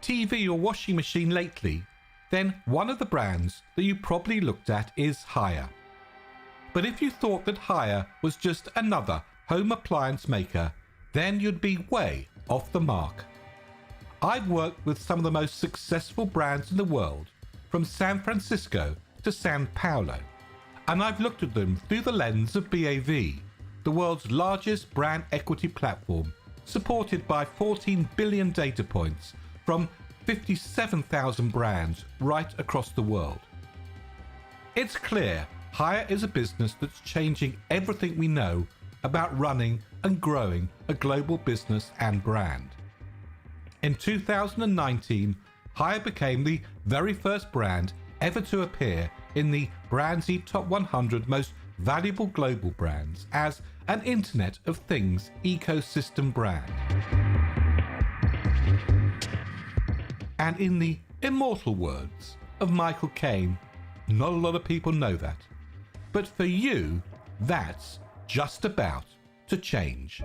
TV or washing machine lately, then one of the brands that you probably looked at is Haier. But if you thought that Haier was just another home appliance maker, then you'd be way off the mark. I've worked with some of the most successful brands in the world, from San Francisco to Sao Paulo, and I've looked at them through the lens of BAV, the world's largest brand equity platform, supported by 14 billion data points from 57,000 brands right across the world. It's clear Haier is a business that's changing everything we know about running and growing a global business and brand. In 2019, Haier became the very first brand ever to appear in the Brandsy Top 100 Most Valuable Global Brands as an Internet of Things ecosystem brand. And in the immortal words of Michael Caine, not a lot of people know that, but for you, that's just about to change.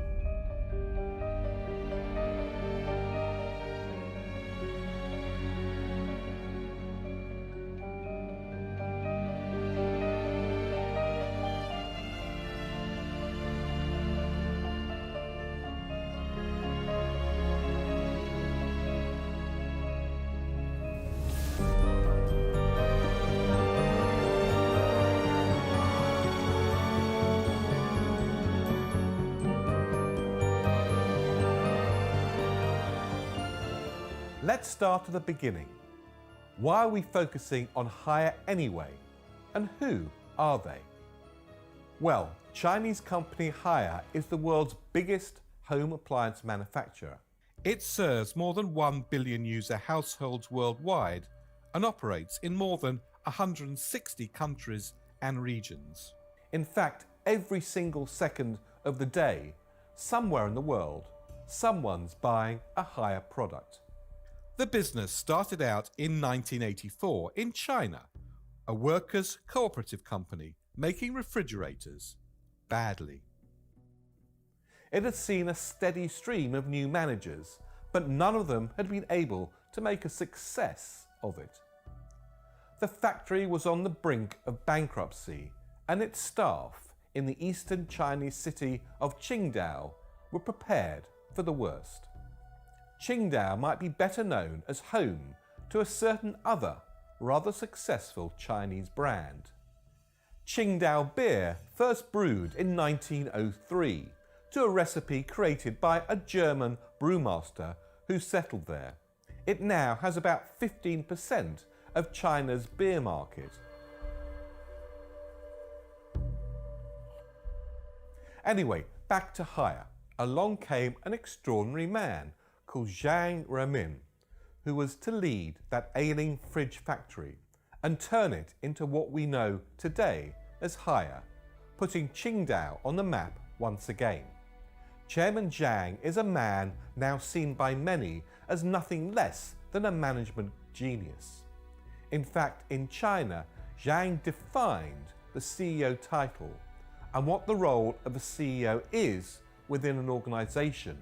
Let's start at the beginning. Why are we focusing on Haier anyway? And who are they? Well, Chinese company Haier is the world's biggest home appliance manufacturer. It serves more than 1 billion user households worldwide and operates in more than 160 countries and regions. In fact, every single second of the day, somewhere in the world, someone's buying a Haier product. The business started out in 1984 in China, a workers' cooperative company making refrigerators badly. It had seen a steady stream of new managers, but none of them had been able to make a success of it. The factory was on the brink of bankruptcy, and its staff in the eastern Chinese city of Qingdao were prepared for the worst. Qingdao might be better known as home to a certain other, rather successful Chinese brand. Qingdao beer first brewed in 1903 to a recipe created by a German brewmaster who settled there. It now has about 15% of China's beer market. Anyway, back to Haier. Along came an extraordinary man called Zhang Remin, who was to lead that ailing fridge factory and turn it into what we know today as Haier, putting Qingdao on the map once again. Chairman Zhang is a man now seen by many as nothing less than a management genius. In fact, in China, Zhang defined the CEO title and what the role of a CEO is within an organization.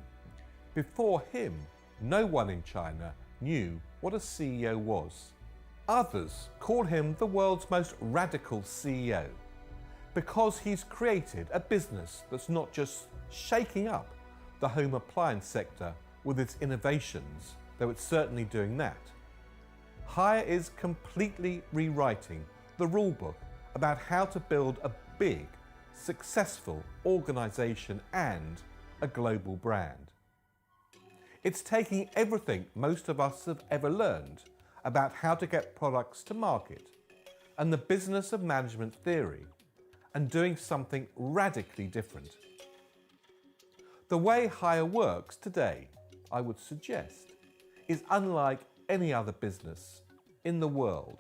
Before him, no one in China knew what a CEO was. Others call him the world's most radical CEO because he's created a business that's not just shaking up the home appliance sector with its innovations, though it's certainly doing that. Haier is completely rewriting the rulebook about how to build a big, successful organization and a global brand. It's taking everything most of us have ever learned about how to get products to market and the business of management theory and doing something radically different. The way Haier works today, I would suggest, is unlike any other business in the world.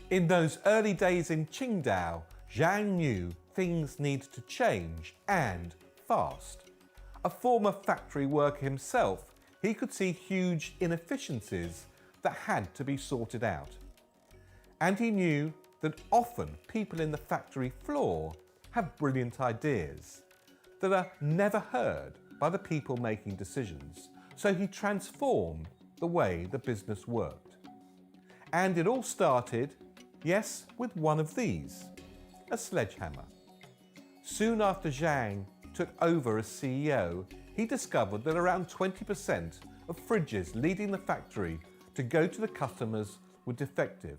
In those early days in Qingdao, Zhang knew things needed to change and fast. A former factory worker himself, he could see huge inefficiencies that had to be sorted out. And he knew that often people in the factory floor have brilliant ideas that are never heard by the people making decisions. So he transformed the way the business worked. And it all started, yes, with one of these, a sledgehammer. Soon after Zhang took over as CEO, he discovered that around 20% of fridges leading the factory to go to the customers were defective.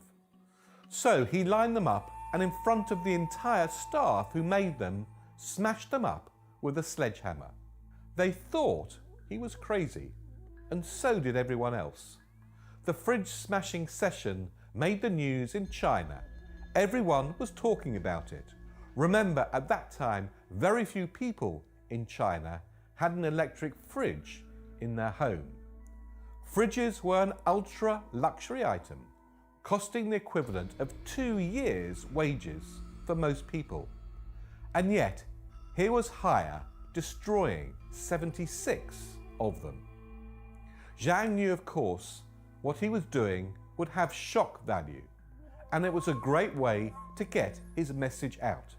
So he lined them up and in front of the entire staff who made them, smashed them up with a sledgehammer. They thought he was crazy, and so did everyone else. The fridge smashing session made the news in China. Everyone was talking about it. Remember, at that time, very few people in China had an electric fridge in their home. Fridges were an ultra-luxury item, costing the equivalent of 2 years' wages for most people. And yet, here was Haier destroying 76 of them. Zhang knew, of course, what he was doing would have shock value, and it was a great way to get his message out.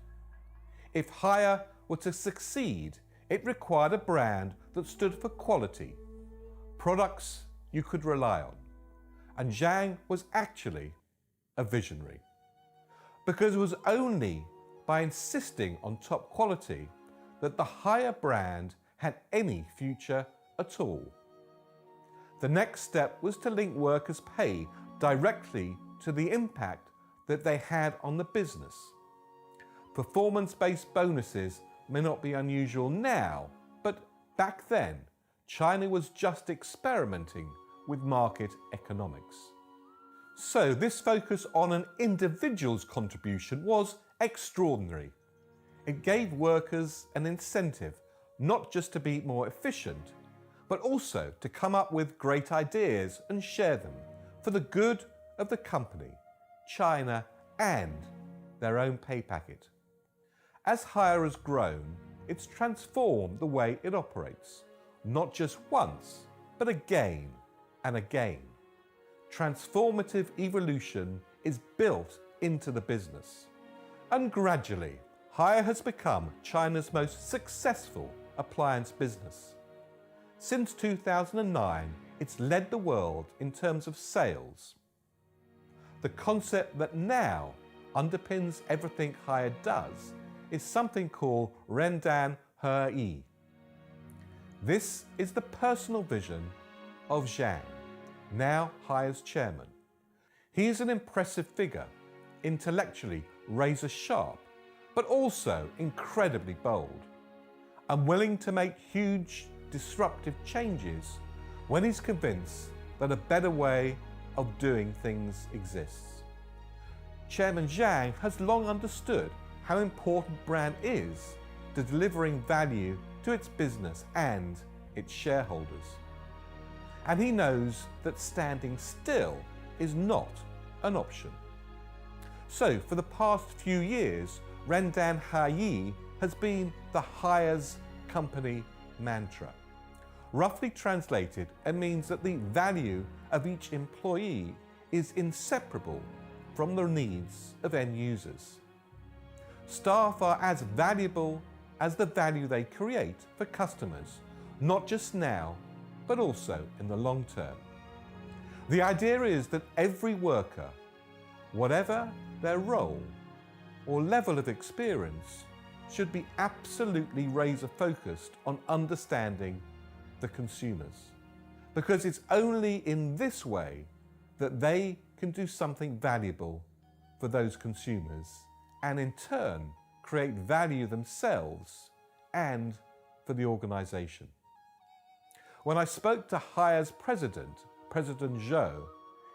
If Haier were to succeed, it required a brand that stood for quality, products you could rely on. And Zhang was actually a visionary, because it was only by insisting on top quality that the Haier brand had any future at all. The next step was to link workers' pay directly to the impact that they had on the business. Performance-based bonuses may not be unusual now, but back then, China was just experimenting with market economics. So this focus on an individual's contribution was extraordinary. It gave workers an incentive not just to be more efficient, but also to come up with great ideas and share them for the good of the company, China, and their own pay packet. As Haier has grown, it's transformed the way it operates, not just once, but again and again. Transformative evolution is built into the business. And gradually, Haier has become China's most successful appliance business. Since 2009, it's led the world in terms of sales. The concept that now underpins everything Haier does is something called Rendan He. This is the personal vision of Zhang, now Haier's chairman. He is an impressive figure, intellectually razor sharp, but also incredibly bold, and willing to make huge disruptive changes when he's convinced that a better way of doing things exists. Chairman Zhang has long understood how important brand is to delivering value to its business and its shareholders. And he knows that standing still is not an option. So for the past few years, Rendan He has been the Haier's company mantra. Roughly translated, it means that the value of each employee is inseparable from the needs of end users. Staff are as valuable as the value they create for customers, not just now, but also in the long term. The idea is that every worker, whatever their role or level of experience, should be absolutely razor-focused on understanding the consumers, because it's only in this way that they can do something valuable for those consumers and in turn create value themselves and for the organization. When I spoke to Haier's president, President Zhou,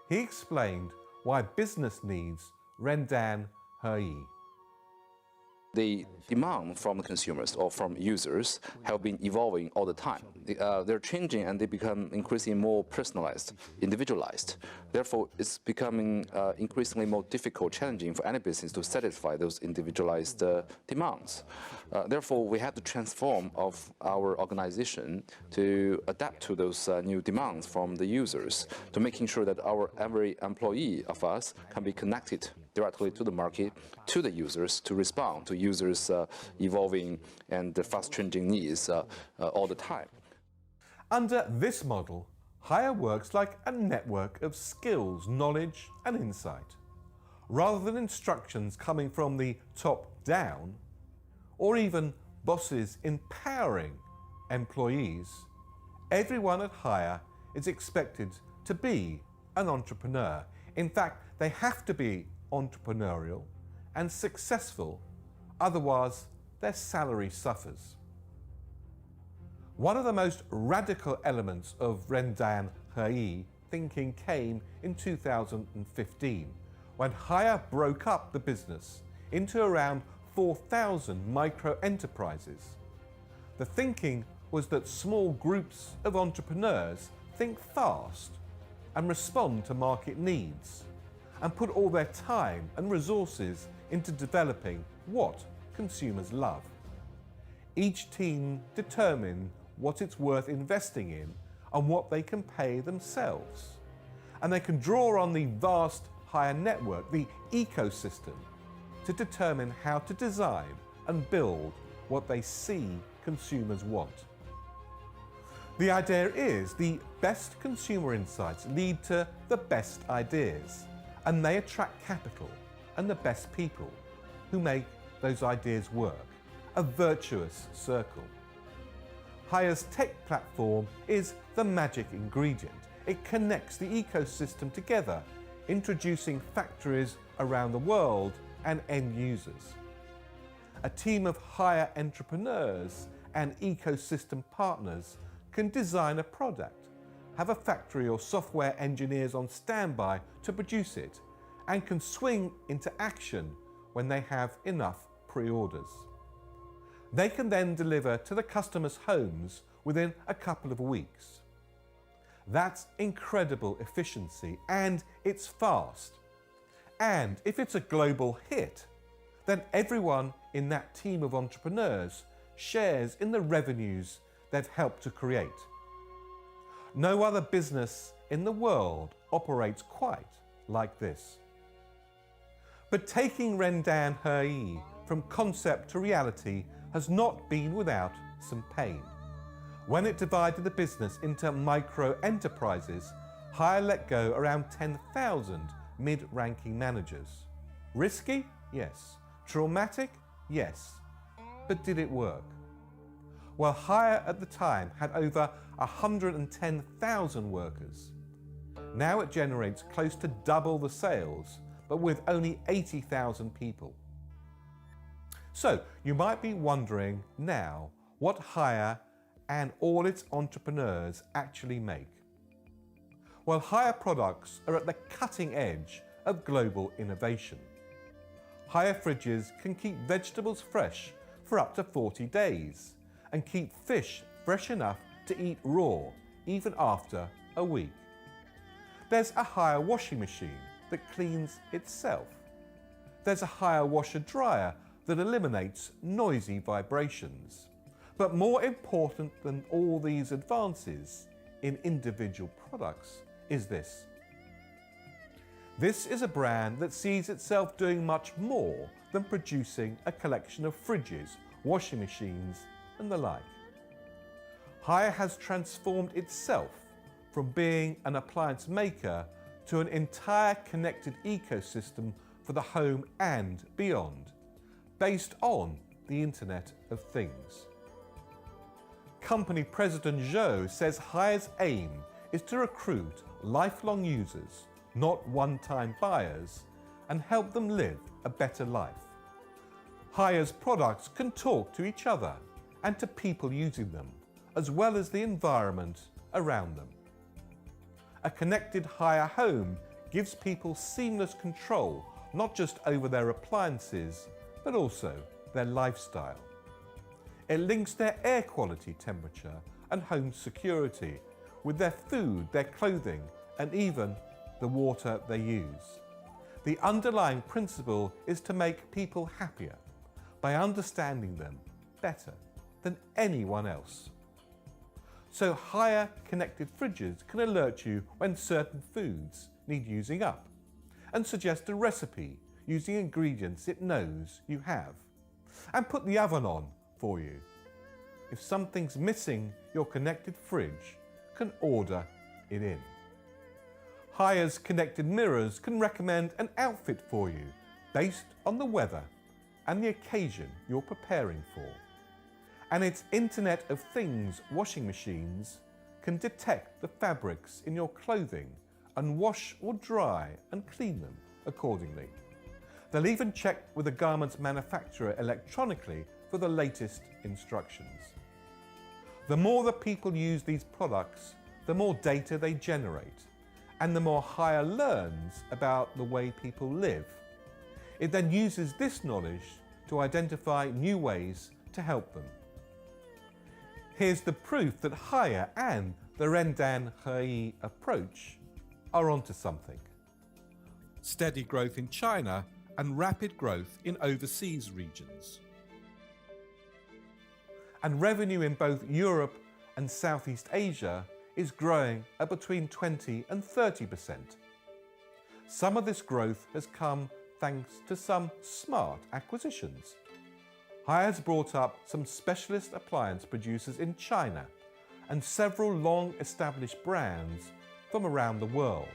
he explained why business needs Rendan He. The demand from the consumers or from users have been evolving all the time. They're changing and they become increasingly more personalized, individualized. Therefore, it's becoming increasingly more difficult, challenging for any business to satisfy those individualized demands. Therefore, we have to transform of our organization to adapt to those new demands from the users, to making sure that every employee of us can be connected directly to the market, to the users, to respond to users' evolving and fast-changing needs all the time. Under this model, Hire works like a network of skills, knowledge and insight. Rather than instructions coming from the top down, or even bosses empowering employees, everyone at Hire is expected to be an entrepreneur. In fact, they have to be entrepreneurial and successful, otherwise their salary suffers. One of the most radical elements of Rendan He thinking came in 2015, when Hire broke up the business into around 4,000 micro-enterprises. The thinking was that small groups of entrepreneurs think fast and respond to market needs, and put all their time and resources into developing what consumers love. Each team determined what it's worth investing in and what they can pay themselves. And they can draw on the vast Hire network, the ecosystem, to determine how to design and build what they see consumers want. The idea is the best consumer insights lead to the best ideas, and they attract capital and the best people who make those ideas work. A virtuous circle. Hire's tech platform is the magic ingredient. It connects the ecosystem together, introducing factories around the world and end users. A team of Hire entrepreneurs and ecosystem partners can design a product, have a factory or software engineers on standby to produce it, and can swing into action when they have enough pre-orders. They can then deliver to the customers' homes within a couple of weeks. That's incredible efficiency, and it's fast. And if it's a global hit, then everyone in that team of entrepreneurs shares in the revenues they've helped to create. No other business in the world operates quite like this. But taking Rendan He from concept to reality has not been without some pain. When it divided the business into micro-enterprises, Hire let go around 10,000 mid-ranking managers. Risky? Yes. Traumatic? Yes. But did it work? Well, Hire at the time had over 110,000 workers. Now it generates close to double the sales, but with only 80,000 people. So you might be wondering now what Hire and all its entrepreneurs actually make. Well, Hire products are at the cutting edge of global innovation. Hire fridges can keep vegetables fresh for up to 40 days and keep fish fresh enough to eat raw even after a week. There's a Hire washing machine that cleans itself. There's a Hire washer dryer that eliminates noisy vibrations. But more important than all these advances in individual products is this. This is a brand that sees itself doing much more than producing a collection of fridges, washing machines and the like. Hire has transformed itself from being an appliance maker to an entire connected ecosystem for the home and beyond, based on the Internet of Things. Company President Zhou says Hire's aim is to recruit lifelong users, not one-time buyers, and help them live a better life. Hire's products can talk to each other and to people using them, as well as the environment around them. A connected Hire home gives people seamless control, not just over their appliances, but also their lifestyle. It links their air quality, temperature and home security with their food, their clothing and even the water they use. The underlying principle is to make people happier by understanding them better than anyone else. So Hire connected fridges can alert you when certain foods need using up and suggest a recipe using ingredients it knows you have, and put the oven on for you. If something's missing, your connected fridge can order it in. Hire's connected mirrors can recommend an outfit for you based on the weather and the occasion you're preparing for. And its Internet of Things washing machines can detect the fabrics in your clothing and wash or dry and clean them accordingly. They'll even check with the garment's manufacturer electronically for the latest instructions. The more that people use these products, the more data they generate, and the more Hire learns about the way people live. It then uses this knowledge to identify new ways to help them. Here's the proof that Hire and the Rendan He approach are onto something. Steady growth in China and rapid growth in overseas regions. And revenue in both Europe and Southeast Asia is growing at between 20 and 30%. Some of this growth has come thanks to some smart acquisitions. Hire's brought up some specialist appliance producers in China and several long-established brands from around the world.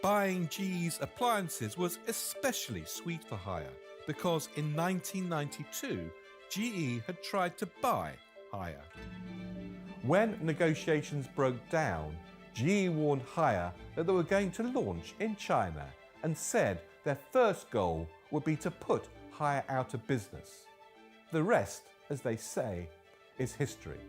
Buying GE's appliances was especially sweet for Hire because in 1992, GE had tried to buy Hire. When negotiations broke down, GE warned Hire that they were going to launch in China and said their first goal would be to put Hire out of business. The rest, as they say, is history.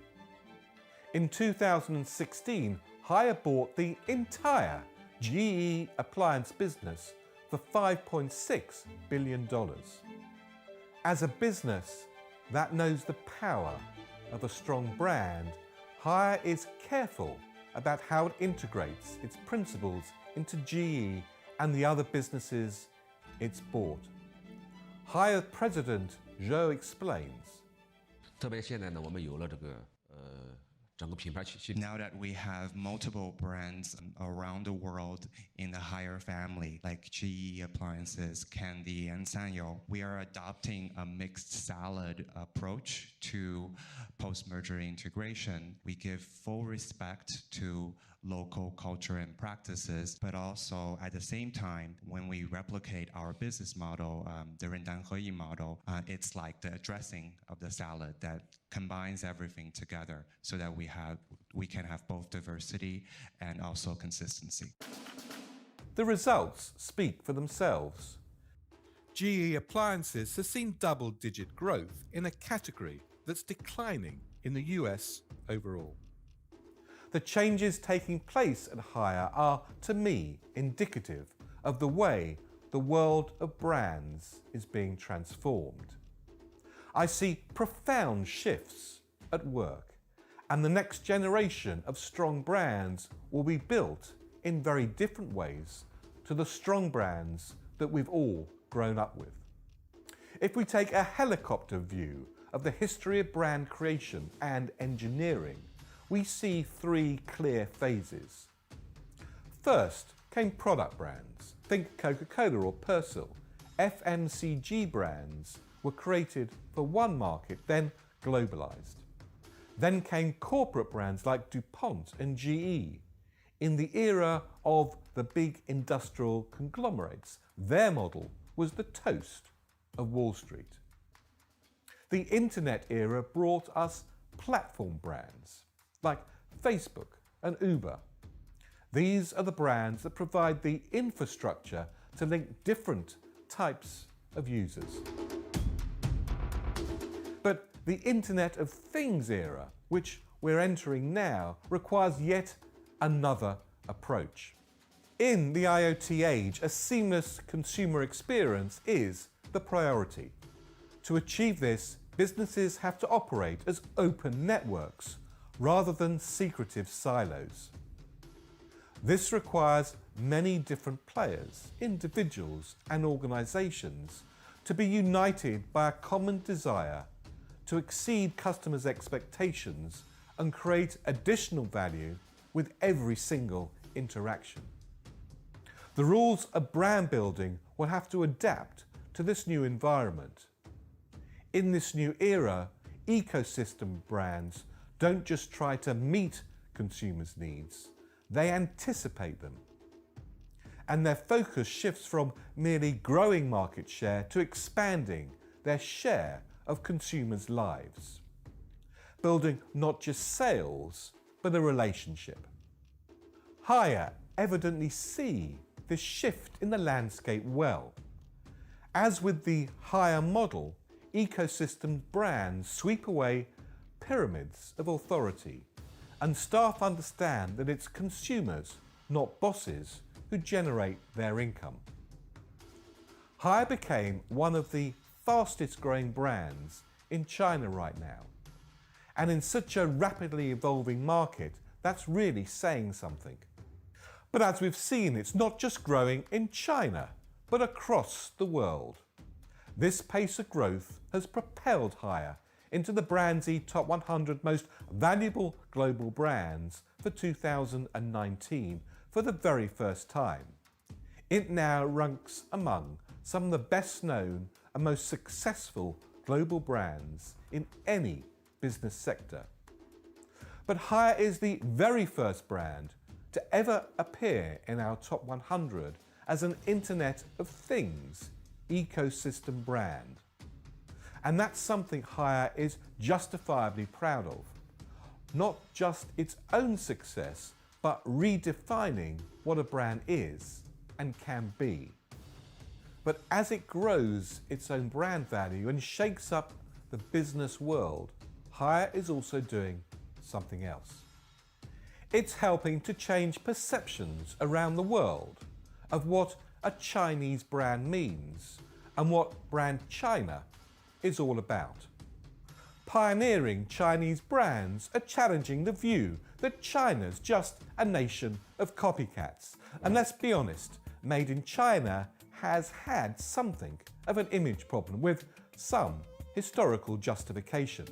In 2016, Hire bought the entire GE appliance business for $5.6 billion. As a business that knows the power of a strong brand, Hire is careful about how it integrates its principles into GE and the other businesses it's bought. Hire President Zhou explains. 特别现在呢，我们有了这个整个品牌系统。 Now that we have multiple brands around the world in the Hire family, like GE Appliances, Candy, and Sanyo, we are adopting a mixed salad approach to post-merger integration. We give full respect to local culture and practices, but also at the same time, when we replicate our business model, the Rendan He model, it's like the dressing of the salad that combines everything together so that we can have both diversity and also consistency. The results speak for themselves. GE Appliances has seen double-digit growth in a category that's declining in the US overall. The changes taking place at Hire are, to me, indicative of the way the world of brands is being transformed. I see profound shifts at work, and the next generation of strong brands will be built in very different ways to the strong brands that we've all grown up with. If we take a helicopter view of the history of brand creation and engineering, we see three clear phases. First came product brands. Think Coca-Cola or Persil. FMCG brands were created for one market, then globalized. Then came corporate brands like DuPont and GE. In the era of the big industrial conglomerates, their model was the toast of Wall Street. The internet era brought us platform brands like Facebook and Uber. These are the brands that provide the infrastructure to link different types of users. But the Internet of Things era, which we're entering now, requires yet another approach. In the IoT age, a seamless consumer experience is the priority. To achieve this, businesses have to operate as open networks rather than secretive silos. This requires many different players, individuals and organizations to be united by a common desire to exceed customers' expectations and create additional value with every single interaction. The rules of brand building will have to adapt to this new environment. In this new era, ecosystem brands don't just try to meet consumers' needs, they anticipate them. And their focus shifts from merely growing market share to expanding their share of consumers' lives, building not just sales, but a relationship. Haier evidently see this shift in the landscape well. As with the Haier model, ecosystem brands sweep away pyramids of authority, and staff understand that it's consumers, not bosses, who generate their income. Haier became one of the fastest growing brands in China right now. And in such a rapidly evolving market, that's really saying something. But as we've seen, it's not just growing in China, but across the world. This pace of growth has propelled Haier into the Brandsy Top 100 Most Valuable Global Brands for 2019 for the very first time. It now ranks among some of the best known and most successful global brands in any business sector. But Haier is the very first brand to ever appear in our top 100 as an Internet of Things ecosystem brand. And that's something Haier is justifiably proud of. Not just its own success, but redefining what a brand is and can be. But as it grows its own brand value and shakes up the business world, Haier is also doing something else. It's helping to change perceptions around the world of what a Chinese brand means and what brand China is all about. Pioneering Chinese brands are challenging the view that China's just a nation of copycats. And let's be honest, Made in China has had something of an image problem with some historical justification.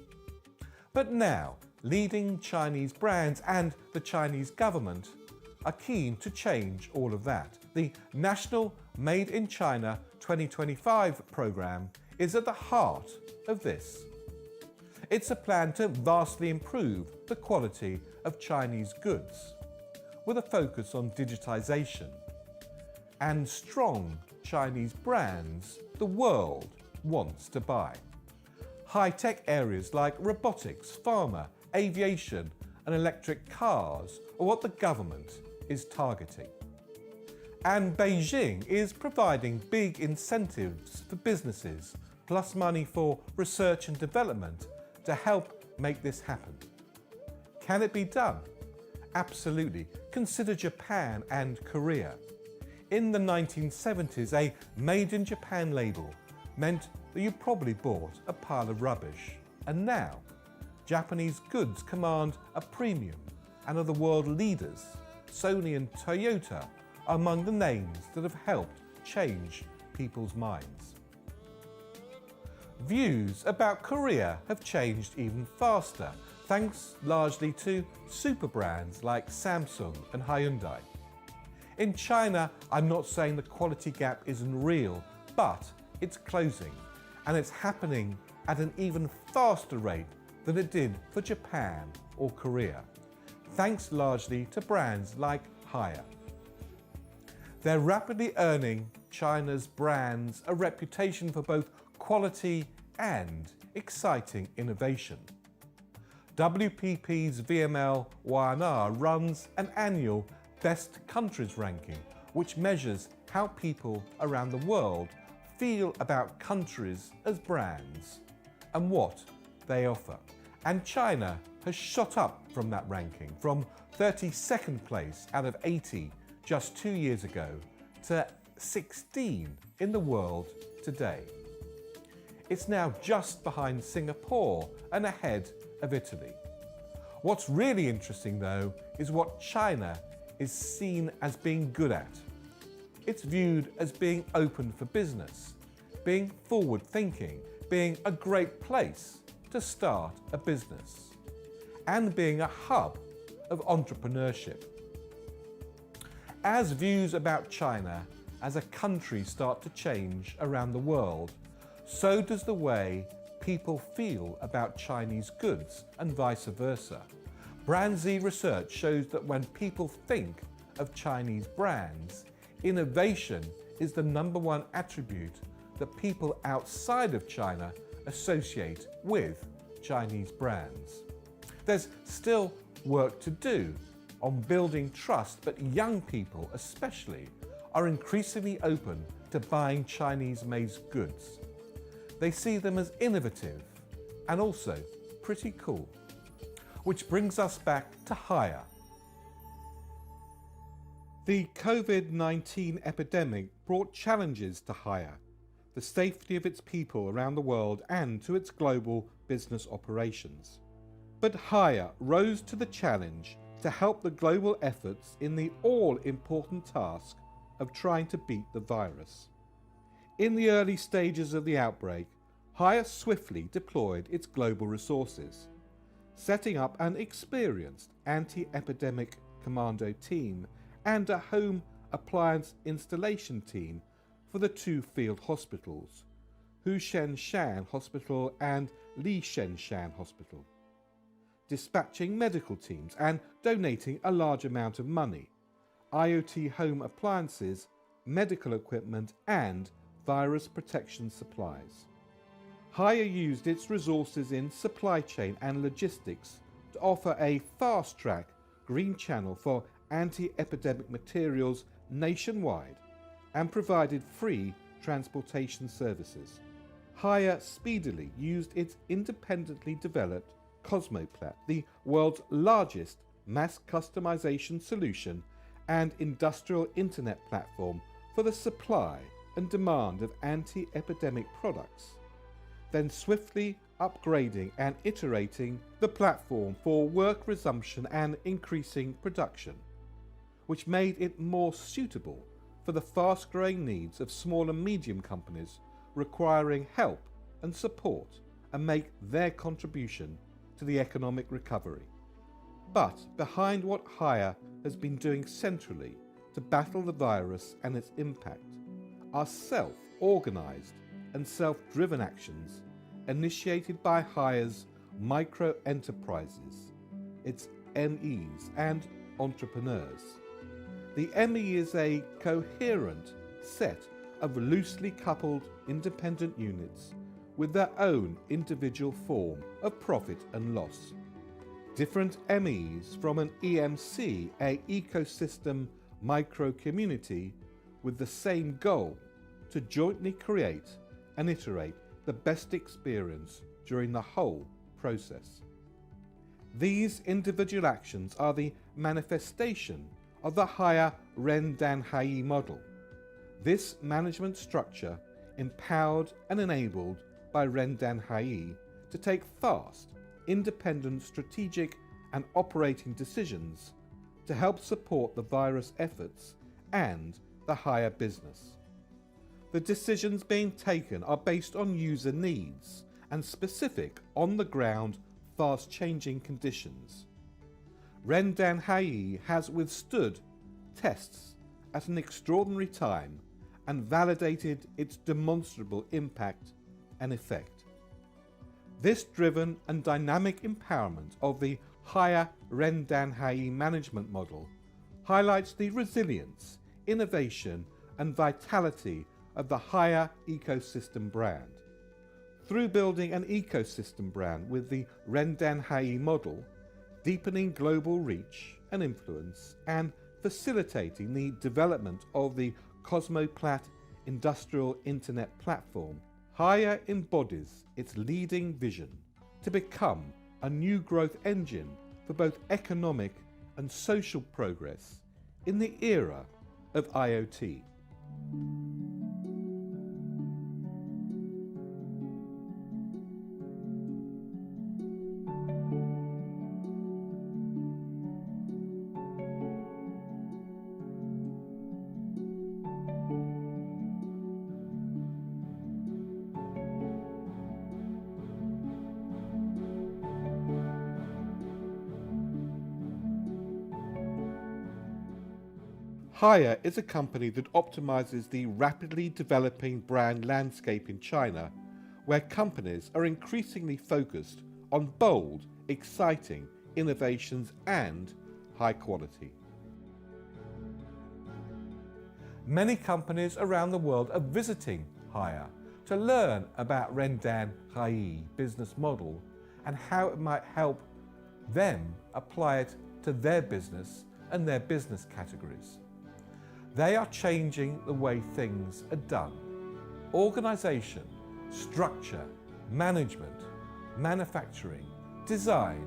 But now, leading Chinese brands and the Chinese government are keen to change all of that. The National Made in China 2025 program is at the heart of this. It's a plan to vastly improve the quality of Chinese goods, with a focus on digitization and strong Chinese brands the world wants to buy. High-tech areas like robotics, pharma, aviation and electric cars are what the government is targeting. And Beijing is providing big incentives for businesses, plus money for research and development to help make this happen. Can it be done? Absolutely. Consider Japan and Korea. In the 1970s, a Made in Japan label meant that you probably bought a pile of rubbish. And now, Japanese goods command a premium and are the world leaders. Sony and Toyota are among the names that have helped change people's minds. Views about Korea have changed even faster, thanks largely to super brands like Samsung and Hyundai. In China, I'm not saying the quality gap isn't real, but it's closing, and it's happening at an even faster rate than it did for Japan or Korea, thanks largely to brands like Haier. They're rapidly earning China's brands a reputation for both quality and exciting innovation. WPP's VML Y&R runs an annual Best Countries ranking, which measures how people around the world feel about countries as brands and what they offer. And China has shot up from that ranking, from 32nd place out of 80 just 2 years ago to 16 in the world today. It's now just behind Singapore and ahead of Italy. What's really interesting, though, is what China is seen as being good at. It's viewed as being open for business, being forward-thinking, being a great place to start a business, and being a hub of entrepreneurship. As views about China as a country start to change around the world, so does the way people feel about Chinese goods and vice versa. Brand Z research shows that when people think of Chinese brands, innovation is the #1 attribute that people outside of China associate with Chinese brands. There's still work to do on building trust, but young people especially are increasingly open to buying Chinese-made goods. They see them as innovative and also pretty cool. Which brings us back to Haier. The COVID-19 epidemic brought challenges to Haier, the safety of its people around the world and to its global business operations. But Haier rose to the challenge to help the global efforts in the all-important task of trying to beat the virus. In the early stages of the outbreak, Haier swiftly deployed its global resources, setting up an experienced anti-epidemic commando team and a home appliance installation team for the 2 field hospitals, Hushenshan Hospital and Lishenshan Hospital, dispatching medical teams and donating a large amount of money, IoT home appliances, medical equipment and virus protection supplies. Haier used its resources in supply chain and logistics to offer a fast-track green channel for anti-epidemic materials nationwide and provided free transportation services. Haier speedily used its independently developed Cosmoplat, the world's largest mass customization solution and industrial internet platform for the supply and demand of anti-epidemic products, then swiftly upgrading and iterating the platform for work resumption and increasing production, which made it more suitable for the fast-growing needs of small and medium companies requiring help and support and make their contribution to the economic recovery. But behind what Haier has been doing centrally to battle the virus and its impact are self-organised and self-driven actions initiated by Haier's micro-enterprises, its MEs and entrepreneurs. The ME is a coherent set of loosely coupled independent units with their own individual form of profit and loss. Different MEs from an EMC, a ecosystem micro-community with the same goal to jointly create and iterate the best experience during the whole process. These individual actions are the manifestation of the Haier Rendanhai model. This management structure empowered and enabled by Rendanhai to take fast, independent strategic and operating decisions to help support the virus efforts and the Haier business. The decisions being taken are based on user needs and specific on-the-ground, fast-changing conditions. Rendanhai has withstood tests at an extraordinary time and validated its demonstrable impact and effect. This driven and dynamic empowerment of the Haier Rendanhai management model highlights the resilience, innovation and vitality of the Haier ecosystem brand. Through building an ecosystem brand with the Rendanhai model, deepening global reach and influence, and facilitating the development of the Cosmoplat industrial internet platform, Haier embodies its leading vision to become a new growth engine for both economic and social progress in the era of IoT. Haier is a company that optimizes the rapidly developing brand landscape in China, where companies are increasingly focused on bold, exciting, innovations and high quality. Many companies around the world are visiting Hire to learn about Rendan Hai business model and how it might help them apply it to their business and their business categories. They are changing the way things are done. Organisation, structure, management, manufacturing, design,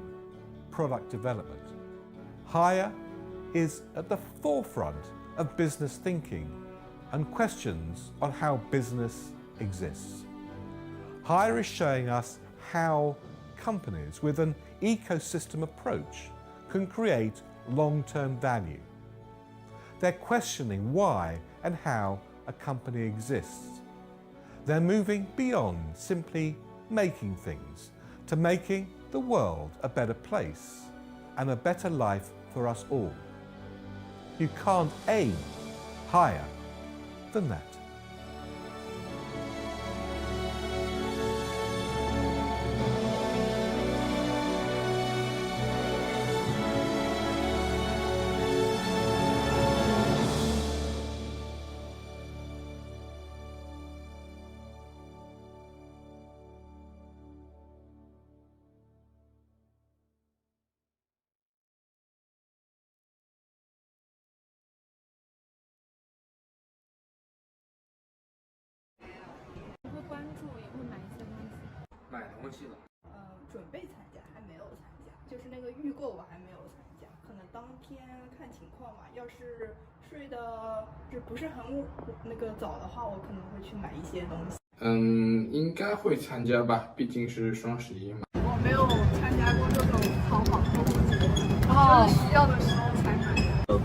product development. Hire is at the forefront of business thinking and questions on how business exists. Hire is showing us how companies with an ecosystem approach can create long-term value. They're questioning why and how a company exists. They're moving beyond simply making things to making the world a better place and a better life for us all. You can't aim higher than that.会关注，也会买一些东西。买东西了。准备参加，还没有参加，就是那个预购我还没有参加，可能当天看情况吧。要是睡的不是很早的话，我可能会去买一些东西。应该会参加吧，毕竟是双11嘛。我没有参加过这种淘宝购物节，就是需要的时候才买。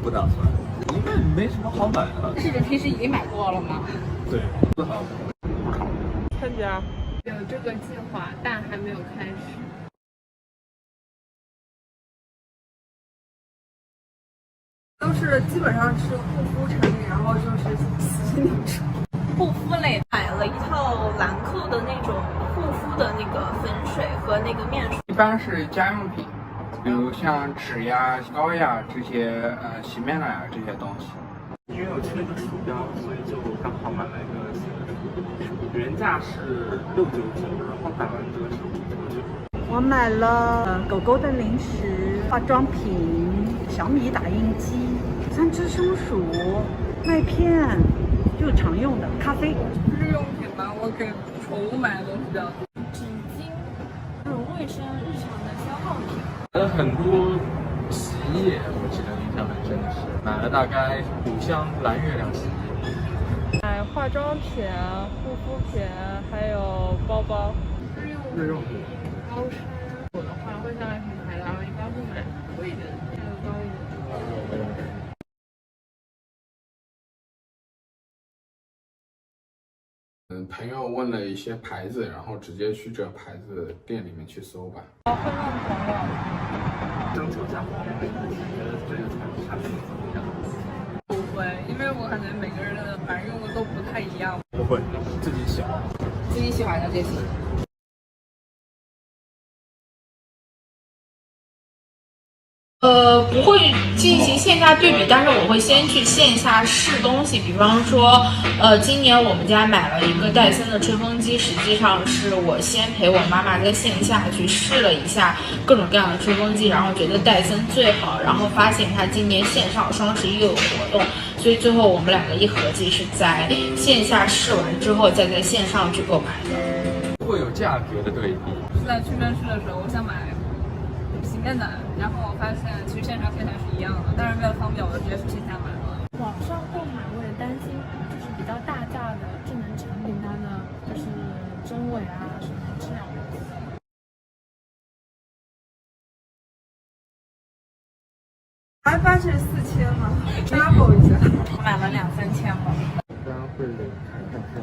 不打算，因为没什么好买的。是平时已经买过了吗？对，不好。参加有这个计划，但还没有开始。都是基本上是护肤产品，然后就是洗脸霜。护肤类买了一套兰蔻的那种护肤的那个粉水和那个面霜。一般是家用品，比如像纸呀、膏呀这些洗面奶啊这些东西。因为我缺一个鼠标，所以就刚好买了一个新的鼠标，原价是699，然后买完这个是599。我买了狗狗的零食、化妆品、小米打印机、3只松鼠、麦片，就常用的咖啡。日用品吧，我给宠物买的东西比较多，纸巾，这种卫生日常的消耗品。买了很多洗衣液，我记得印象很深的是，买了大概5箱蓝月亮洗衣液。买化妆品、护肤品，还有包包。日用品。高山，我的话会上来品牌的，然后一般会买贵一点的，价格高一点。朋友问了一些牌子，然后直接去这牌子店里面去搜吧。会问朋友。征求价格，你觉得这个产品怎么样？不会，因为我感觉每个人的反正用的都不太一样。不会，自己喜欢。自己喜欢的就行。不会进行线下对比，但是我会先去线下试东西。比方说，今年我们家买了一个戴森的吹风机，实际上是我先陪我妈妈在线下去试了一下各种各样的吹风机，然后觉得戴森最好，然后发现它今年线上双11又有活动，所以最后我们两个一合计是在线下试完之后再在线上去购买的。会有价格的对比。是在屈臣氏的时候，我想买洗面奶，然后我发现其实线上线下是一样的，但是为了方便，我就直接去线下买了。网上购买我也担心，就是比较大价的智能产品，它的就是真伪啊什么质量问题。还发现4000吗？double一下，买了2-3千吧。一般会看看看，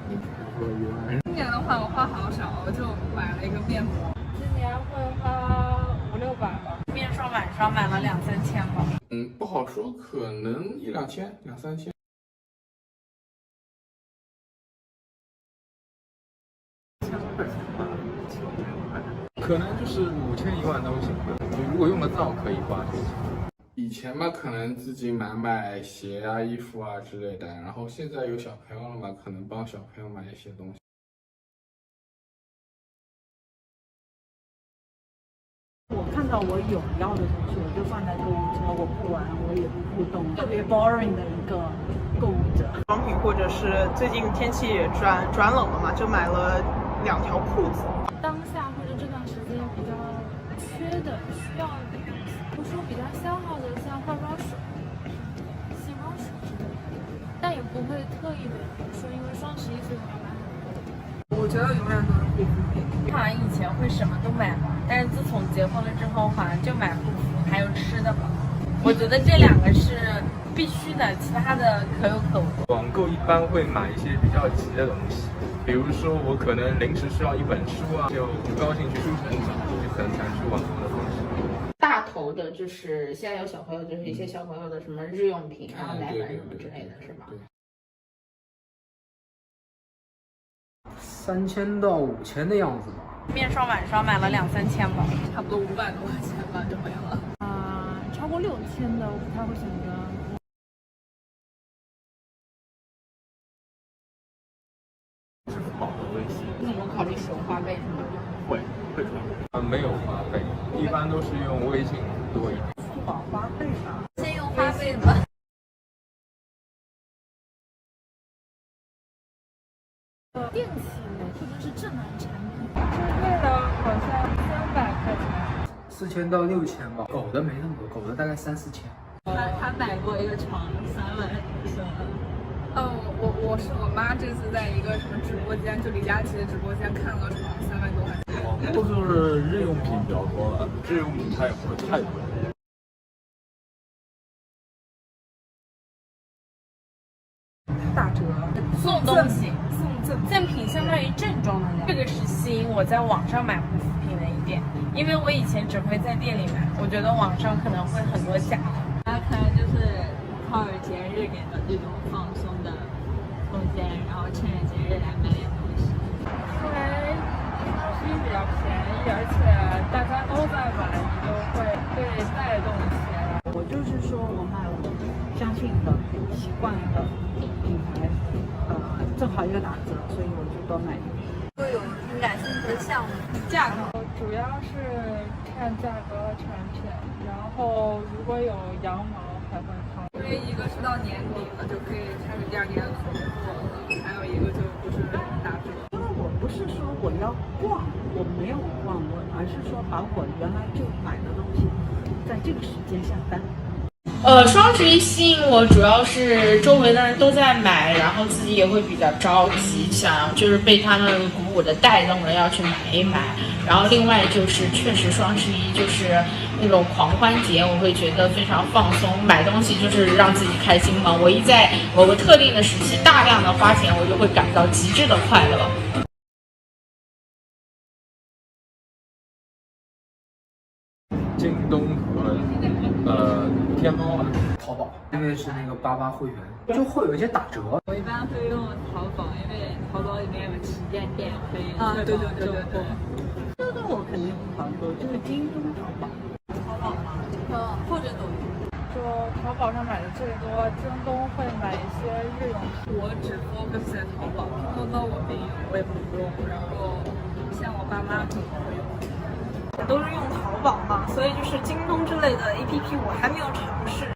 比如说1万。今年的话，我花好少，我就买了一个面膜。今年会花500-600吧。面霜、晚霜买了2-3千吧。不好说，可能1-2千、2-3千。1000块钱吧，900块。可能就是5000、1万都行。如果用得到，可以花这个钱。以前嘛，可能自己买鞋啊、衣服啊之类的，然后现在有小朋友了嘛，可能帮小朋友买一些东西。我看到我有要的东西，我就放在购物车，我不玩，我也不互动，特别 boring 的一个购物者。商品或者是最近天气也转冷了嘛，就买了2条裤子。当下或者这段时间比较缺的、需要的东西，比如说比较消耗的，像化妆水、卸妆水之类的，但也不会特意的说因为双11所以我要买很多。我觉得永远都是护肤品。好像以前会什么都买嘛，但是自从结婚了之后，好像就买护肤还有吃的吧。我觉得这2个是必须的，其他的可有可无。网购一般会买一些比较急的东西，比如说我可能临时需要一本书啊，就不高兴去书城找，就可能采取网购的方式。大头的就是现在有小朋友，就是一些小朋友的什么日用品，然后奶粉什么之类的，是吧？3000到5000的样子吧。面霜、晚霜买了2-3千吧，差不多500多块钱吧就没了。超过6000的我不太会选择。支付宝和微信。那有考虑使用花呗是吗？会没有花呗，一般都是用微信多一点。支付宝花呗吧，先用花呗吧。电器类或者是智能产品，最贵的好像300块钱，4000到6000吧。狗的没那么多，狗的大概3-4千。他买过一个床3万多。我妈这次在一个什么直播间，就李佳琦的直播间看了床3万多块钱。网购就是日用品比较多了，日用品它也不会太贵。打折送东西，赠品相当于正装的这个是吸引我在网上买护肤品的一点，因为我以前只会在店里买，我觉得网上可能会很多假。它可能就是靠着节日给的这种放松的空间，然后趁着节日来买点东西。因为比较便宜，而且大家都在买，你就会被带动起来。我就是说我买我相信的、习惯的品牌，正好一个打折，所以我就多买一点。会有感兴趣的项目，价格主要是看价格和产品，然后如果有羊毛才会看。因为一个是到年底了，就可以开始第2年的囤货了，还有一个就不是打折。因为我不是说我要逛，我没有逛，而是说把我原来就买的东西，在这个时间下单。双11吸引我主要是周围的人都在买，然后自己也会比较着急，想就是被他们鼓舞的带动了要去买一买。然后另外就是确实双11就是那种狂欢节，我会觉得非常放松，买东西就是让自己开心嘛。我一在某个特定的时期大量的花钱，我就会感到极致的快乐。京东和天猫啊，淘宝，因为是那个88会员，就会有一些打折。我一般会用淘宝，因为淘宝里面有旗舰店可以对。这个我肯定不淘宝，就是京东淘宝。淘宝嘛，或者抖音。就淘宝上买的最多，京东会买一些日用品。我只 focus 在淘宝，拼多多我没用，我也不用。然后像我爸妈可能会用。都是用淘宝嘛，所以就是京东之类的 APP 我还没有尝试。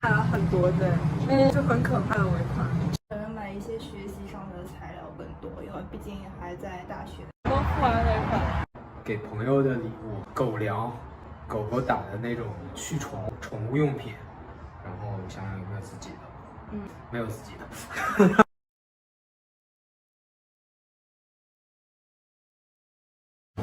还有很多对，就很可怕的尾款。可能买一些学习上的材料更多，因为毕竟还在大学。都付完尾款。给朋友的礼物，狗粮，狗狗打的那种驱虫宠物用品，然后想想有没有自己的，没有自己的。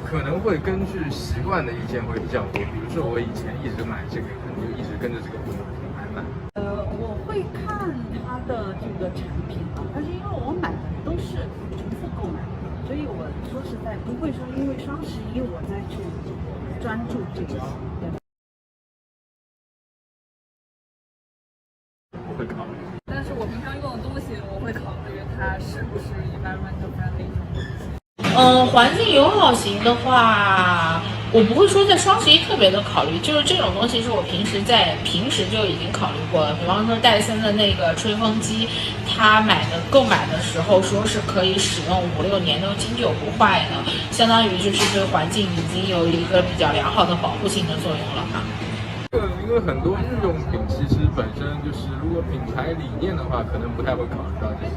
可能会根据习惯的意见会比较多，比如说我以前一直买这个，可能就一直跟着这个品牌买。我会看它的这个产品啊，但是因为我买的都是重复购买，所以我说实在不会说因为双11我再去专注这个。会考虑。但是我平常用的东西，我会考虑它是不是 environmental friendly？环境友好型的话，我不会说在双11特别的考虑，就是这种东西是我平时就已经考虑过了。比方说戴森的那个吹风机，它购买的时候说是可以使用5、6年都经久不坏的，相当于就是对环境已经有一个比较良好的保护性的作用了嘛。因为很多日用品其实本身就是如果品牌理念的话，可能不太会考虑到这些，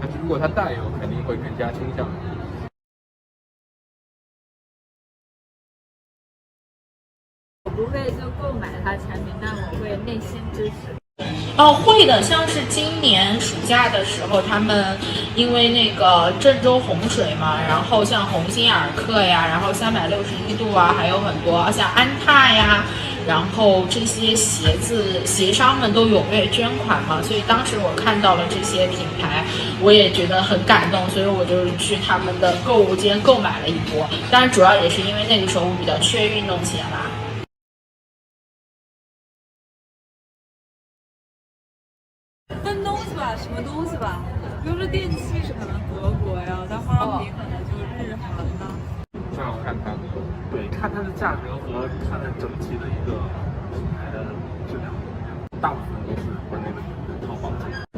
但是如果它带有，肯定会更加倾向于。我不会就购买它产品，但我会内心支持。会的，像是今年暑假的时候，他们因为那个郑州洪水嘛，然后像鸿星尔克呀，然后361度啊，还有很多像安踏呀，然后这些鞋商们都踊跃捐款嘛，所以当时我看到了这些品牌，我也觉得很感动，所以我就去他们的购物间购买了一波。当然，主要也是因为那个时候我比较缺运动鞋啦。分东西吧，什么东西吧？比如说电器是可能德国呀，但化妆品可能就日韩呐。正好看它，对，看它的价格和看它整体的一个品牌的质量，大部分都是国内的淘宝。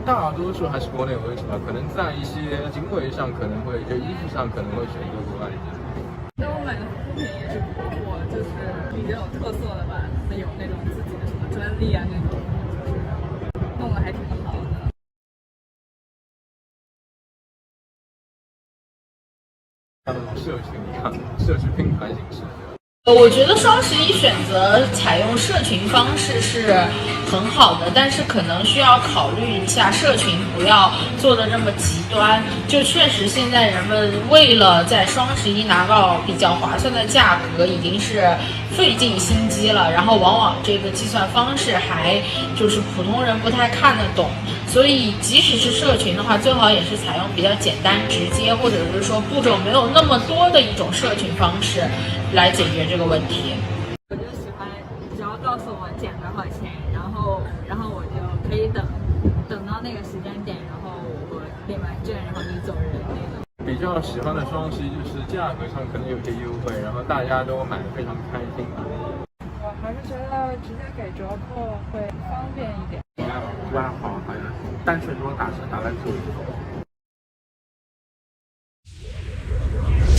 大多数还是国内为主吧，可能在一些行为上可能会，就衣服上可能会选择国外一点。那我买的护肤品也是国货，就是比较有特色的吧，有那种自己的什么专利啊那种，就是弄得还挺好的。像那种社群一样，社区拼盘形式。我觉得双11选择采用社群方式是很好的，但是可能需要考虑一下社群不要做的这么极端。就确实现在人们为了在双11拿到比较划算的价格，已经是费尽心机了，然后往往这个计算方式还就是普通人不太看得懂。所以即使是社群的话，最好也是采用比较简单直接，或者是说步骤没有那么多的一种社群方式来解决这个问题。我就喜欢，只要告诉我减多少钱，然后我就可以等到那个时间点，然后我领完券，然后就走人那种。比较喜欢的双11就是价格上可能有些优惠，然后大家都买得非常开心。我还是觉得直接给折扣会方便一点。5万好像单纯说打折大概就